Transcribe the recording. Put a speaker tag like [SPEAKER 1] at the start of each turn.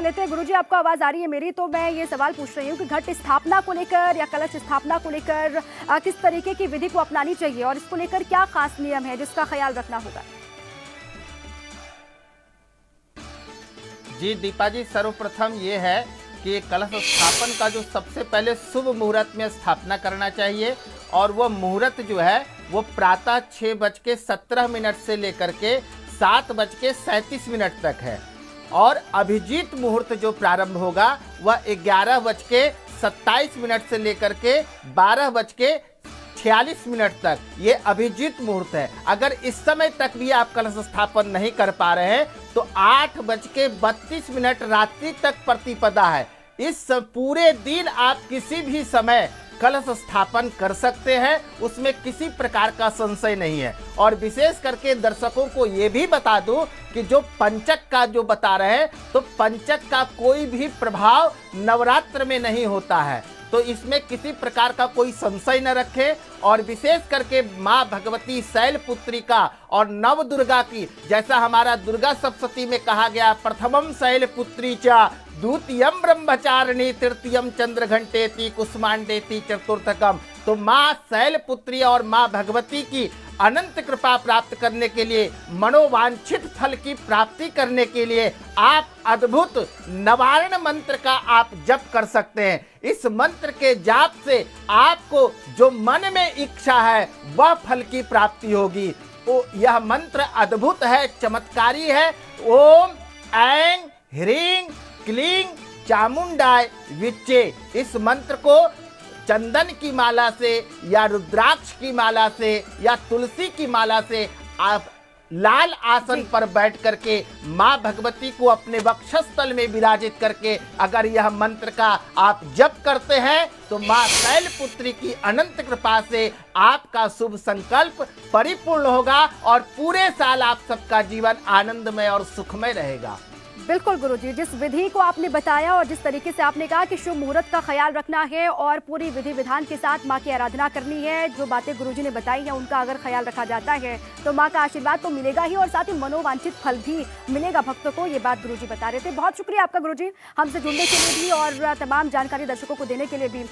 [SPEAKER 1] लेते हैं। गुरुजी, आपको आवाज आ रही है मेरी? तो मैं ये सवाल पूछ रही हूँ कि घट स्थापना को लेकर या कलश स्थापना को लेकर किस तरीके की विधि को अपनानी चाहिए और इसको लेकर क्या खास नियम है जिसका ख्याल रखना होगा?
[SPEAKER 2] जी दीपा जी, सर्वप्रथम ये है कि कलश स्थापन का जो सबसे पहले शुभ मुहूर्त में स्थापना करना चाहिए और वो मुहूर्त जो है वो प्रातः 6:17 से लेकर के 7:37 तक है और अभिजीत मुहूर्त जो प्रारंभ होगा वह 11:27 से लेकर के 12:46 तक ये अभिजीत मुहूर्त है। अगर इस समय तक भी आप कलश स्थापन नहीं कर पा रहे हैं तो 8:32 रात्रि तक प्रतिपदा है। इस पूरे दिन आप किसी भी समय कलश स्थापन कर सकते हैं, उसमें किसी प्रकार का संशय नहीं है। और विशेष करके दर्शकों को ये भी बता दूं कि जो पंचक का जो बता रहे हैं तो पंचक का कोई भी प्रभाव नवरात्र में नहीं होता है, तो इसमें किसी प्रकार का कोई संशय न रखें। और विशेष करके माँ भगवती शैलपुत्री का और नव दुर्गा की, जैसा हमारा दुर्गा सप्तशती में कहा गया, प्रथमम शैलपुत्री चा द्वितीयम ब्रह्मचारिणी तृतीयम चंद्रघंटेति कुसुमांडेति चतुर्थकम। तो माँ शैलपुत्री और माँ भगवती की अनंत कृपा प्राप्त करने के लिए, मनोवांछित फल की प्राप्ति करने के लिए आप अद्भुत नवारण मंत्र का आप जप कर सकते हैं। इस मंत्र के जाप से आपको जो मन में इच्छा है वह फल की प्राप्ति होगी। तो यह मंत्र अद्भुत है, चमत्कारी है। ओम ऐं ह्रीं क्लीं चामुंडाय विच्चे, इस मंत्र को चंदन की माला से या रुद्राक्ष की माला से या तुलसी की माला से आप लाल आसन पर बैठ करके माँ भगवती को अपने वक्षस्थल में विराजित करके अगर यह मंत्र का आप जप करते हैं तो माँ शैलपुत्री की अनंत कृपा से आपका शुभ संकल्प परिपूर्ण होगा और पूरे साल आप सबका जीवन आनंदमय और सुखमय रहेगा।
[SPEAKER 1] बिल्कुल गुरुजी, जिस विधि को आपने बताया और जिस तरीके से आपने कहा कि शुभ मुहूर्त का ख्याल रखना है और पूरी विधि विधान के साथ माँ की आराधना करनी है, जो बातें गुरुजी ने बताई हैं उनका अगर ख्याल रखा जाता है तो माँ का आशीर्वाद तो मिलेगा ही और साथ ही मनोवांछित फल भी मिलेगा भक्तों को। ये बात गुरुजी बता रहे थे। बहुत शुक्रिया आपका गुरुजी, हमसे जुड़ने के लिए भी और तमाम जानकारी दर्शकों को देने के लिए भी।